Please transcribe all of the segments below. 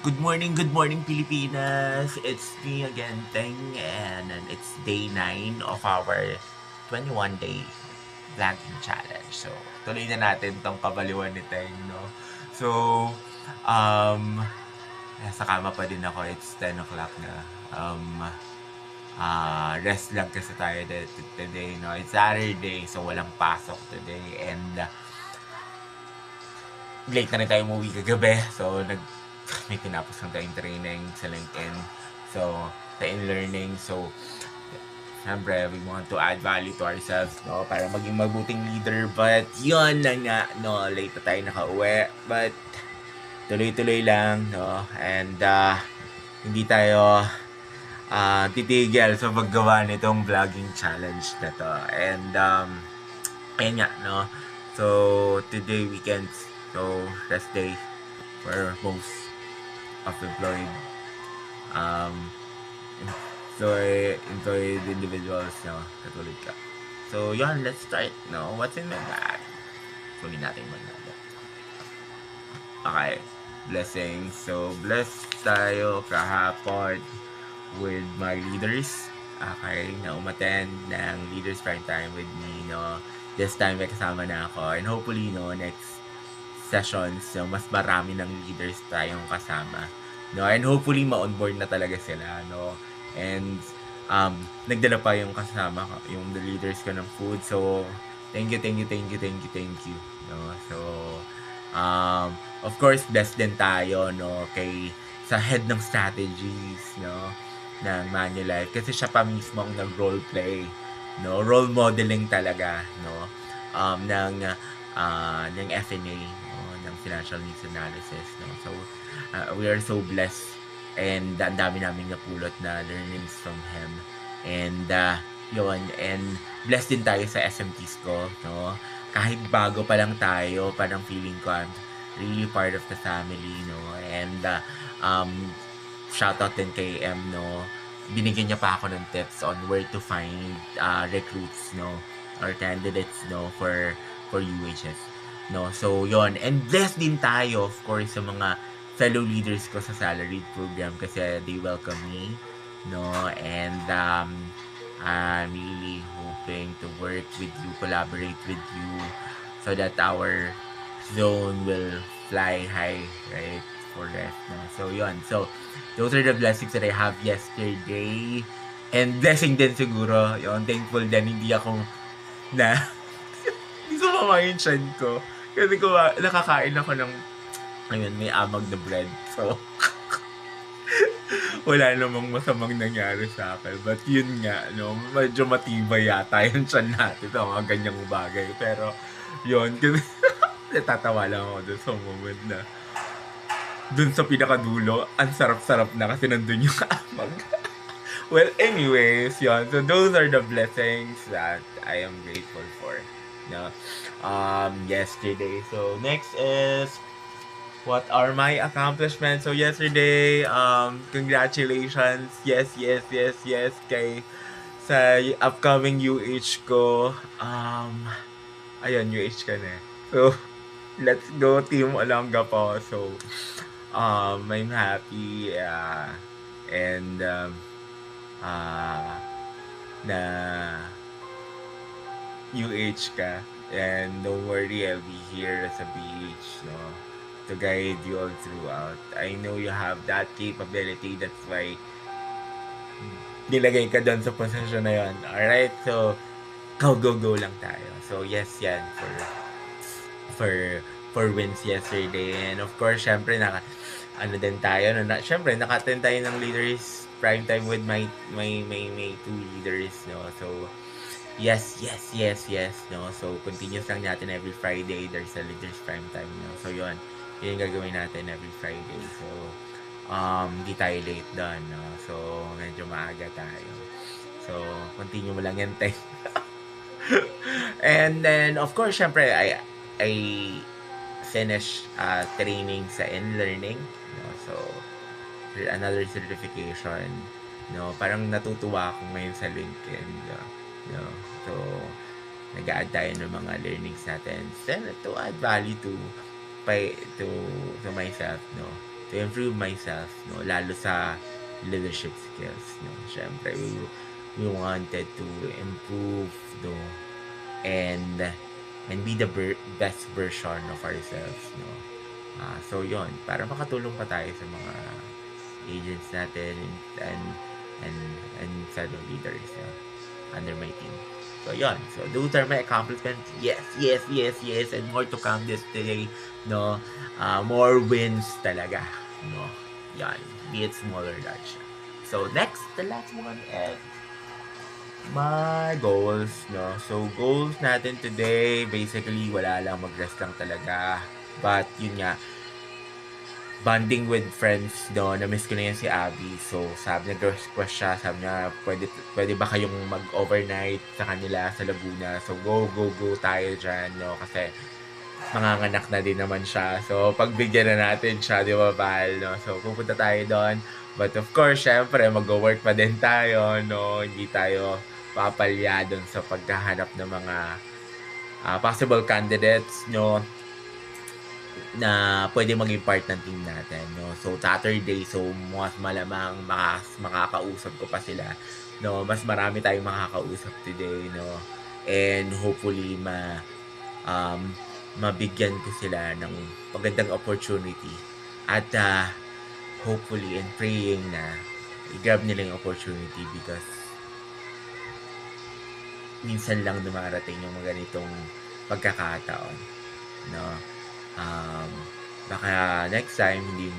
Good morning, Pilipinas! It's me again, Teng, and it's day 9 of our 21-day vlogging challenge. So, tuloy na natin tong kabaliwan ni Teng, no? So, um, nasa kama pa din ako. It's 10 o'clock na. Rest lang kasi tayo today, no? It's Saturday, so walang pasok today. And late na rin tayo umuwi kagabi. So, may tinapos lang tayong training sa LinkedIn. So, sa in-learning. So, syempre, we want to add value to ourselves, no? Para maging mabuting leader. But, yun na nga, no? Late na tayo nakauwi. But, tuloy-tuloy lang, no? And, hindi tayo titigil sa paggawa nitong vlogging challenge na to. And, ayun nga, no? So, today weekend, so rest day for most of employed employed individuals, no? Katulad ka. So, yun, let's start, no? What's in my bag? Tuloy natin mag-nabot. Okay. Blessings. So, blessed tayo kahapon with my leaders. Okay, na umattend ng Leaders Prime Time with me, no? This time may kasama na ako. And hopefully, no, next sessions, no, mas marami ng leaders tayong kasama, no? And hopefully ma-onboard na talaga sila, no? And nagdala pa yung kasama ko, yung the leaders ko ng food. So thank you, no? So of course blessed din tayo, no, kay sa head ng strategies, no, ng Manulife, kasi siya pa mismo ang nag-role play, no, role modeling talaga, no, ng FNA, no, ng financial needs analysis, no. So we are so blessed, and ang dami naming napulot na learnings from him. And yun, and blessed din tayo sa SMTs ko, no. Kahit bago pa lang tayo, parang feeling ko I'm really part of the family, no. And shout out din kay M, no. Binigyan niya pa ako ng tips on where to find recruits, no, or candidates, no, for UHS, no. So yon, and blessed din tayo of course sa mga fellow leaders ko sa salaried program kasi they welcome me, no. And I'm really hoping to work with you, collaborate with you, so that our zone will fly high, right, for rest, no. So yon, so those are the blessings that I have yesterday. And blessing din siguro, yung thankful din, hindi ako na hindi sumama yung chan ko. Kasi nakakain ako ng, ayun, may amag na bread. So, wala namang masamang nangyari sa akin. But yun nga, no, medyo matibay yata yung chan natin sa mga ganyang bagay. Pero, yun, kasi natatawa lang ako dun sa moment na dun sa pinakadulo, ang sarap-sarap na kasi nandun yung amag. Well, anyways, yun. So, those are the blessings that I am grateful for, no? Yesterday. So, next is, what are my accomplishments? So, yesterday, congratulations. Yes, kay sa upcoming UH ko. Ayun, UH ka na. So, let's go, Team Olonga po. So, I'm happy, and na UH ka, and don't worry, I'll be here as a BH, no, to guide you all throughout. I know you have that capability, that's why nilagay ka doon sa posisyon na yon. Alright, so go lang tayo. So yes, yan for wins yesterday. And of course, syempre din tayo, no, syempre naka-attend tayo ng Leaders Prime Time with my two leaders, no. So yes, no. So continuous lang natin every Friday, there's a Leaders Prime Time, no. So yun yung gagawin natin every Friday. So hindi tayo late doon, no. So medyo maaga tayo. So continue mo lang yan, Teng. And then of course, syempre I finish training sa in-learning, no? So another certification, no. Parang natutuwa ako ngayon sa LinkedIn, no. So nag-add tayo ng mga learnings natin to add value to myself, no. to improve myself, no, lalo sa leadership skills, no. Syempre, we wanted to improve, no, and be the best version of ourselves, no. So yon, para makatulong pa tayo sa mga agents natin and and and fellow leaders, no, under my team. So yon, so those are my accomplishments. Yes, yes, yes, yes, and more to come this day, no. More wins talaga, no. Yan, be it small or large. So next, the last one is my goals, no. So goals natin today, basically wala lang, mag-rest lang talaga. But yun nga, bonding with friends, no, na-miss ko na yan si Abby. So, sabi niya, request siya, sabi niya, pwede ba kayong mag-overnight sa kanila sa Laguna? So, go tayo dyan, no, kasi manganganak na din naman siya. So, pagbigyan na natin siya, di ba, Val, no? So, pupunta tayo doon. But of course, syempre, mag-work pa din tayo, no? Hindi tayo papalya doon sa paghahanap ng mga possible candidates, no, na pwede maging part ng team natin, no. So Saturday, so mas malamang makakausap ko pa sila, no. Mas marami tayong makakausap today, no. And hopefully mabigyan ko sila ng magandang opportunity at hopefully and praying na i-grab nila yung opportunity because minsan lang dumarating yung mga ganitong pagkakataon, no. Baka next time hindi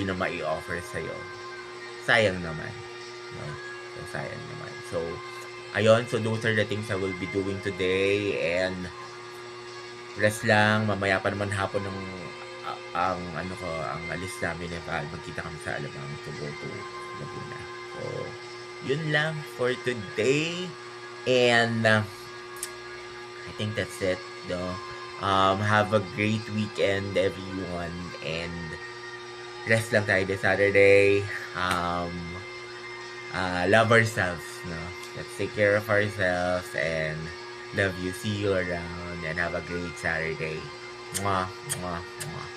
na mai-offer sa iyo. Sayang naman, no? So sayang naman. So ayun, so those are the things I will be doing today, and rest lang. Mamaya pa naman hapon ang alis namin, magkita kami sa Alabang to go to Laguna. So yun lang for today, and I think that's it, no. Have a great weekend, everyone, and rest lang tayo this Saturday. Love ourselves, no. Let's take care of ourselves, and love you. See you around, and have a great Saturday. Mwah, mwah, mwah.